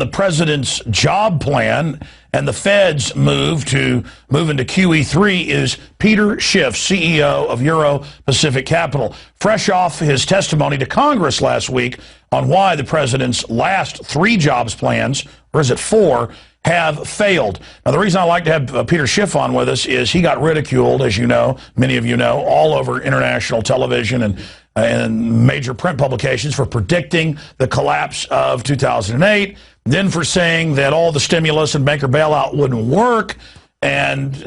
the president's job plan and the Fed's move into QE3 is Peter Schiff, CEO of Euro Pacific Capital. Fresh off his testimony to Congress last week on why the president's last 3 jobs plans, or is it 4, have failed. Now, the reason I like to have Peter Schiff on with us is he got ridiculed, as you know, many of you know, all over international television and major print publications for predicting the collapse of 2008, then for saying that all the stimulus and banker bailout wouldn't work. And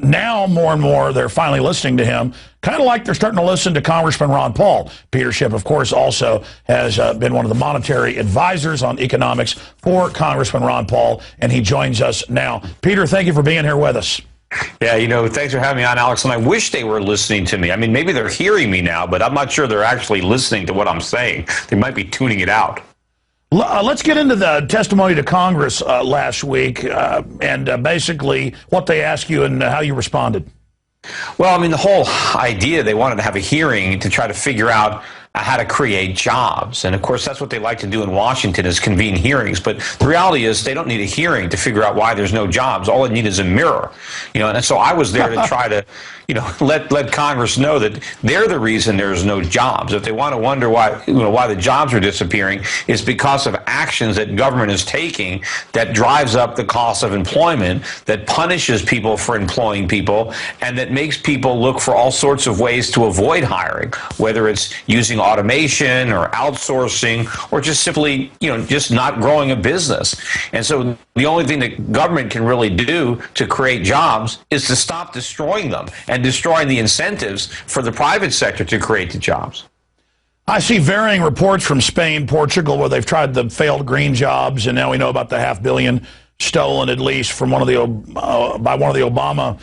now, more and more, they're finally listening to him, kind of like they're starting to listen to Congressman Ron Paul. Peter Schiff, of course, also has been one of the monetary advisors on economics for Congressman Ron Paul, and he joins us now. Peter, thank you for being here with us. Yeah, you know, thanks for having me on, Alex, and I wish they were listening to me. I mean, maybe they're hearing me now, but I'm not sure they're actually listening to what I'm saying. They might be tuning it out. Let's get into the testimony to Congress last week and basically what they asked you and how you responded. Well, I mean, the whole idea, they wanted to have a hearing to try to figure out how to create jobs. And of course, that's what they like to do in Washington, is convene hearings. But the reality is they don't need a hearing to figure out why there's no jobs. All they need is a mirror. You know, and so I was there to try to, you know, let Congress know that they're the reason there's no jobs. If they want to wonder why, you know, why the jobs are disappearing, it's because of actions that government is taking that drives up the cost of employment, that punishes people for employing people, and that makes people look for all sorts of ways to avoid hiring, whether it's using automation or outsourcing or just simply, you know, just not growing a business. And so the only thing that government can really do to create jobs is to stop destroying them and destroying the incentives for the private sector to create the jobs. I see varying reports from Spain, Portugal, where they've tried the failed green jobs, and now we know about the $500 million stolen, at least from by one of the Obama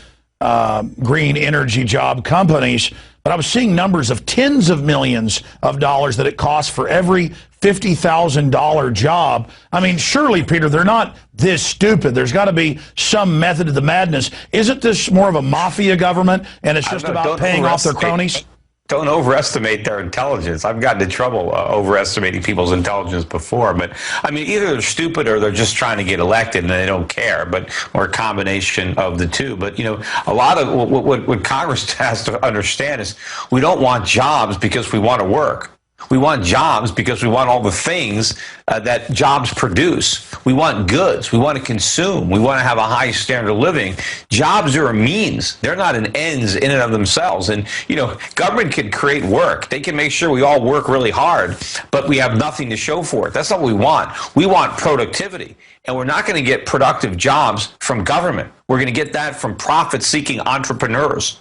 green energy job companies. But I was seeing numbers of tens of millions of dollars that it costs for every $50,000 job. I mean, surely, Peter, they're not this stupid. There's got to be some method to the madness. Isn't this more of a mafia government, and it's just about paying off their cronies? Don't overestimate their intelligence. I've gotten in trouble overestimating people's intelligence before. But, I mean, either they're stupid or they're just trying to get elected and they don't care, or a combination of the two. But, you know, a lot of what Congress has to understand is we don't want jobs because we want to work. We want jobs because we want all the things that jobs produce. We want goods. We want to consume. We want to have a high standard of living. Jobs are a means. They're not an ends in and of themselves. And, you know, government can create work. They can make sure we all work really hard, but we have nothing to show for it. That's not what we want. We want productivity. And we're not going to get productive jobs from government. We're going to get that from profit-seeking entrepreneurs.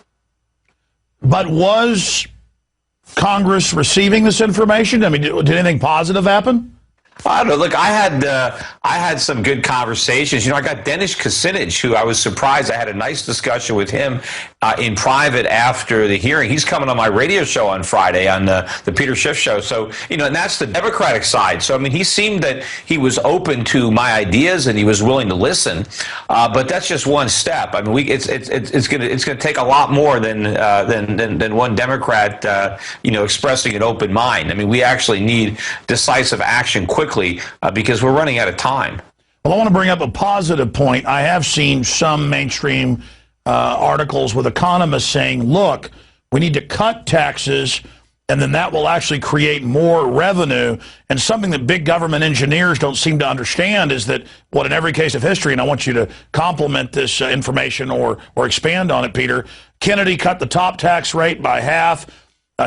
But was Congress receiving this information? I mean, did anything positive happen? I don't know. Look, I had some good conversations. You know, I got Dennis Kucinich, who I was surprised. I had a nice discussion with him in private after the hearing. He's coming on my radio show on Friday on the Peter Schiff show. So, you know, and that's the Democratic side. So, I mean, he seemed that he was open to my ideas and he was willing to listen. But that's just one step. I mean, it's gonna take a lot more than one Democrat, you know, expressing an open mind. I mean, we actually need decisive action quickly because we're running out of time. Well, I want to bring up a positive point. I have seen some mainstream articles with economists saying, look, we need to cut taxes, and then that will actually create more revenue. And something that big government engineers don't seem to understand is that, what in every case of history, and I want you to complement this information or expand on it, Peter, Kennedy cut the top tax rate by half.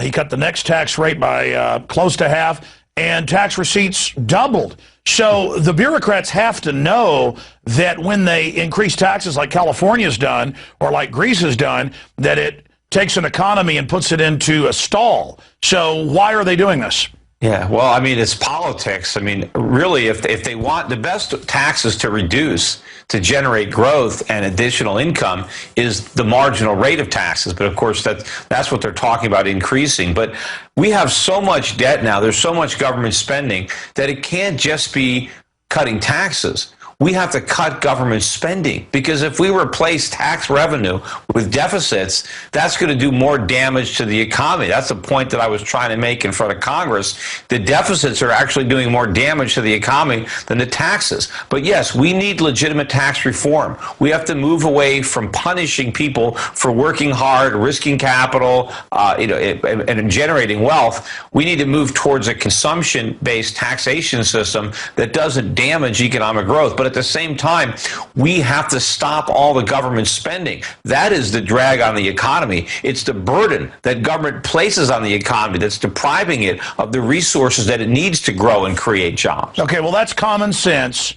He cut the next tax rate by close to half. And tax receipts doubled. So the bureaucrats have to know that when they increase taxes like California's done or like Greece has done, that it takes an economy and puts it into a stall. So why are they doing this? Yeah, well, I mean, it's politics. I mean, really, if they want the best taxes to reduce, to generate growth and additional income, is the marginal rate of taxes. But of course, that's what they're talking about increasing. But we have so much debt now, there's so much government spending that it can't just be cutting taxes. we have to cut government spending, because if we replace tax revenue with deficits, that's going to do more damage to the economy. That's the point that I was trying to make in front of Congress. The deficits are actually doing more damage to the economy than the taxes. But yes, we need legitimate tax reform. We have to move away from punishing people for working hard, risking capital, and generating wealth. We need to move towards a consumption-based taxation system that doesn't damage economic growth. But at the same time, we have to stop all the government spending. That is the drag on the economy. It's the burden that government places on the economy that's depriving it of the resources that it needs to grow and create jobs. Okay, well, that's common sense.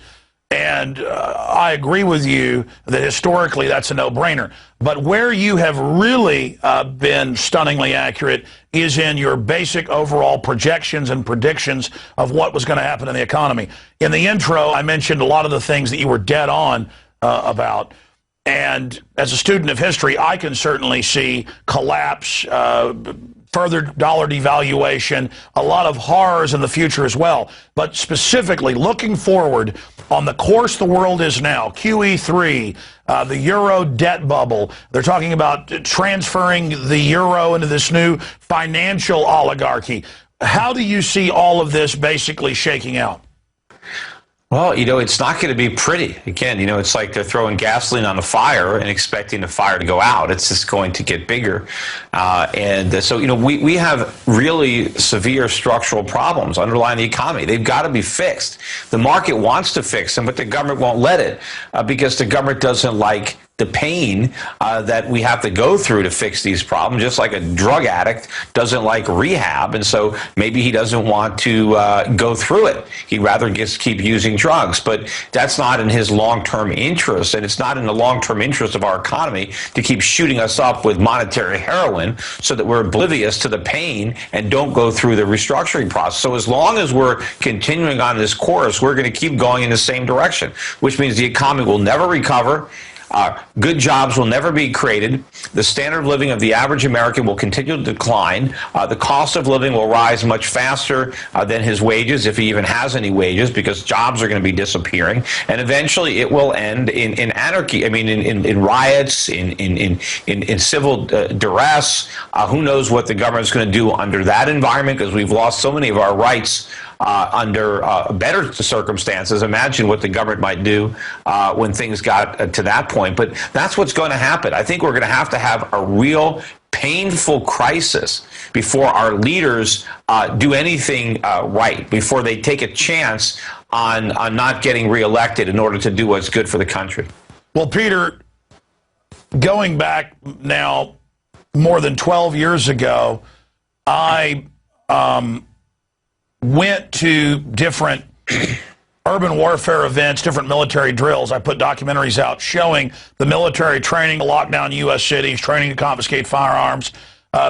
And I agree with you that historically that's a no-brainer. But where you have really been stunningly accurate is in your basic overall projections and predictions of what was going to happen in the economy. In the intro, I mentioned a lot of the things that you were dead on about. And as a student of history, I can certainly see collapse, further dollar devaluation, a lot of horrors in the future as well. But specifically, looking forward on the course the world is now, QE3, the euro debt bubble, they're talking about transferring the euro into this new financial oligarchy. How do you see all of this basically shaking out? Well, it's not going to be pretty. Again, it's like they're throwing gasoline on the fire and expecting the fire to go out. It's just going to get bigger. So, we have really severe structural problems underlying the economy. They've got to be fixed. The market wants to fix them, but the government won't let it because the government doesn't like the pain that we have to go through to fix these problems, just like a drug addict doesn't like rehab, and so maybe he doesn't want to go through it. He'd rather just keep using drugs, but that's not in his long-term interest, and it's not in the long-term interest of our economy to keep shooting us up with monetary heroin so that we're oblivious to the pain and don't go through the restructuring process. So as long as we're continuing on this course, we're going to keep going in the same direction, which means the economy will never recover. Good jobs will never be created. The standard of living of the average American will continue to decline. The cost of living will rise much faster than his wages, if he even has any wages, because jobs are going to be disappearing. And eventually it will end in anarchy. I mean, in riots, in civil duress. Who knows what the government's going to do under that environment, because we've lost so many of our rights under better circumstances. Imagine what the government might do when things got to that point. But that's what's going to happen. I think we're going to have a real painful crisis before our leaders do anything right, before they take a chance on not getting reelected in order to do what's good for the country. Well, Peter, going back now more than 12 years ago, I went to different urban warfare events, different military drills. I put documentaries out showing the military training to lock down U.S. cities, training to confiscate firearms.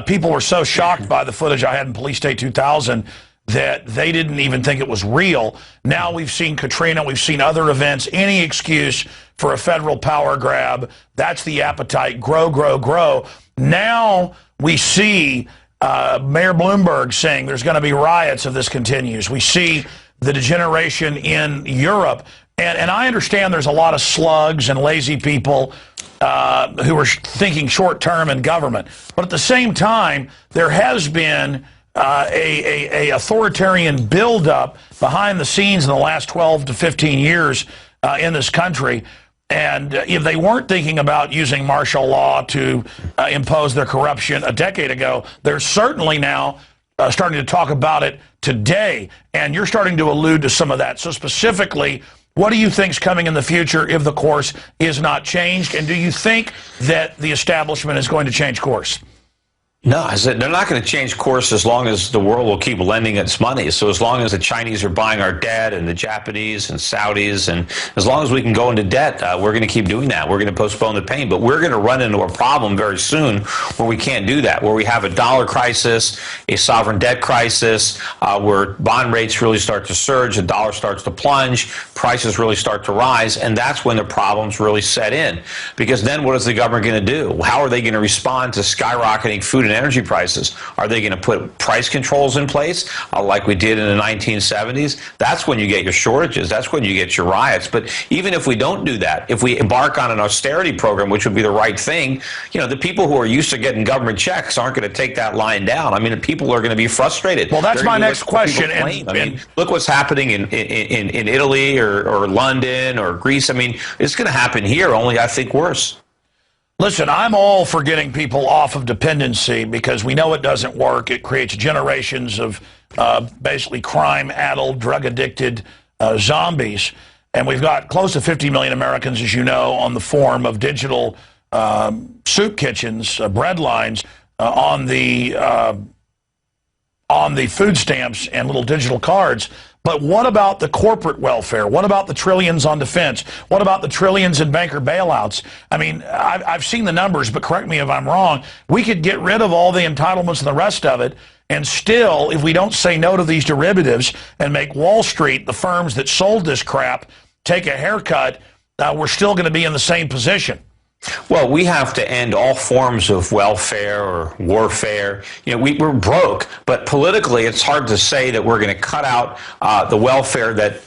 People were so shocked by the footage I had in Police State 2000 that they didn't even think it was real. Now we've seen Katrina, we've seen other events, any excuse for a federal power grab. That's the appetite, grow, grow, grow. Now we see Mayor Bloomberg saying there's going to be riots if this continues. We see the degeneration in Europe. And I understand there's a lot of slugs and lazy people who are thinking short-term in government. But at the same time, there has been a authoritarian buildup behind the scenes in the last 12 to 15 years in this country. And if they weren't thinking about using martial law to impose their corruption a decade ago, they're certainly now starting to talk about it today. And you're starting to allude to some of that. So specifically, what do you think is coming in the future if the course is not changed? And do you think that the establishment is going to change course? No, I said they're not going to change course as long as the world will keep lending its money. So as long as the Chinese are buying our debt and the Japanese and Saudis, and as long as we can go into debt, we're going to keep doing that. We're going to postpone the pain. But we're going to run into a problem very soon where we can't do that, where we have a dollar crisis, a sovereign debt crisis, where bond rates really start to surge, the dollar starts to plunge, prices really start to rise, and that's when the problems really set in. Because then what is the government going to do? How are they going to respond to skyrocketing food in energy prices. Are they going to put price controls in place like we did in the 1970s? That's when you get your shortages. That's when you get your riots. But even if we don't do that, if we embark on an austerity program, which would be the right thing, the people who are used to getting government checks aren't going to take that line down. I mean, people are going to be frustrated. Well, that's my next question. Look what's happening in Italy or London or Greece. I mean, it's going to happen here, only I think worse. Listen, I'm all for getting people off of dependency because we know it doesn't work. It creates generations of basically crime-addled, drug-addicted zombies. And we've got close to 50 million Americans, as you know, on the form of digital soup kitchens, bread lines, on the food stamps and little digital cards. But what about the corporate welfare? What about the trillions on defense? What about the trillions in banker bailouts? I mean, I've seen the numbers, but correct me if I'm wrong. We could get rid of all the entitlements and the rest of it, and still, if we don't say no to these derivatives and make Wall Street, the firms that sold this crap, take a haircut, we're still going to be in the same position. Well, we have to end all forms of welfare or warfare. We're broke, but politically it's hard to say that we're going to cut out the welfare that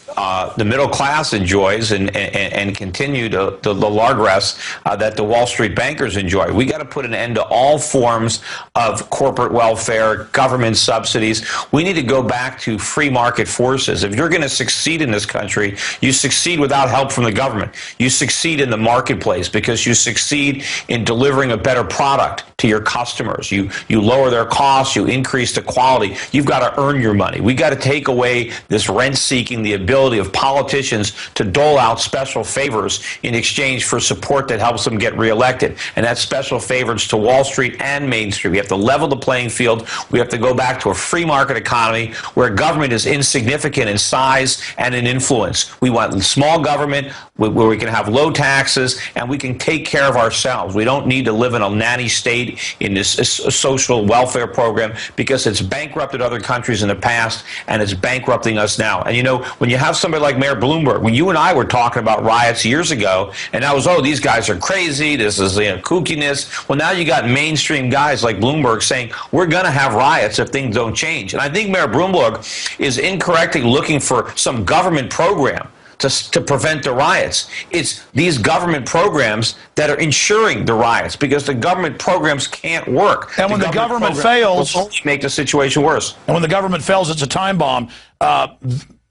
the middle class enjoys and continue the largesse that the Wall Street bankers enjoy. We got to put an end to all forms of corporate welfare, government subsidies. We need to go back to free market forces. If you're going to succeed in this country, you succeed without help from the government. You succeed in the marketplace because you succeed in delivering a better product to your customers. You lower their costs, you increase the quality. You've got to earn your money. We got to take away this rent-seeking, the ability of politicians to dole out special favors in exchange for support that helps them get reelected. And that's special favors to Wall Street and Main Street. We have to level the playing field. We have to go back to a free market economy where government is insignificant in size and in influence. We want small government where we can have low taxes and we can take care of ourselves. We don't need to live in a nanny state in this social welfare program because it's bankrupted other countries in the past and it's bankrupting us now. And when you have somebody like Mayor Bloomberg, when you and I were talking about riots years ago, and that was, these guys are crazy, this is kookiness. Well, now you got mainstream guys like Bloomberg saying, we're going to have riots if things don't change. And I think Mayor Bloomberg is incorrectly looking for some government program to prevent the riots. It's these government programs that are ensuring the riots because the government programs can't work. And when the government fails, will only make the situation worse. And when the government fails, it's a time bomb.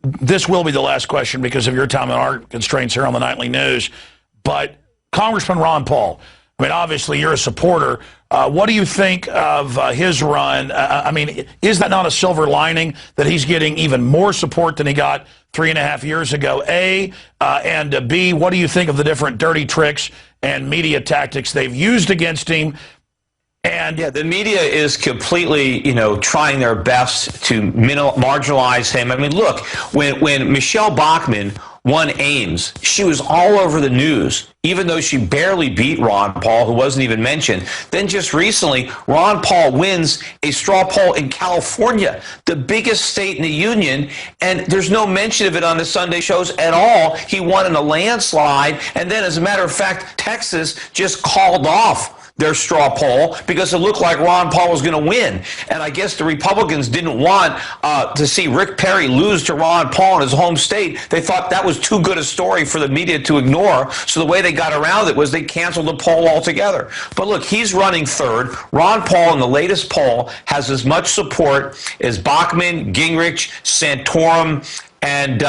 This will be the last question because of your time and our constraints here on the Nightly News. But Congressman Ron Paul, I mean, obviously you're a supporter. What do you think of his run? I mean, is that not a silver lining that he's getting even more support than he got 3.5 years ago? And B, what do you think of the different dirty tricks and media tactics they've used against him? And yeah, the media is completely, trying their best to marginalize him. I mean, look, when Michelle Bachmann won Ames, she was all over the news, even though she barely beat Ron Paul, who wasn't even mentioned. Then just recently, Ron Paul wins a straw poll in California, the biggest state in the union, and there's no mention of it on the Sunday shows at all. He won in a landslide, and then, as a matter of fact, Texas just called off their straw poll because it looked like Ron Paul was going to win. And I guess the Republicans didn't want to see Rick Perry lose to Ron Paul in his home state. They thought that was too good a story for the media to ignore. So the way they got around it was they canceled the poll altogether. But look, he's running third. Ron Paul in the latest poll has as much support as Bachmann, Gingrich, Santorum, and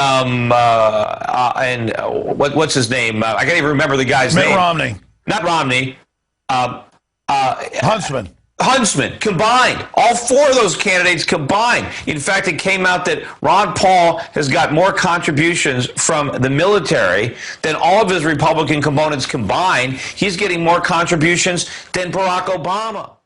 what's his name? I can't even remember the guy's name. Mitt Romney. Not Romney. Huntsman combined. All four of those candidates combined. In fact, it came out that Ron Paul has got more contributions from the military than all of his Republican components combined. He's getting more contributions than Barack Obama.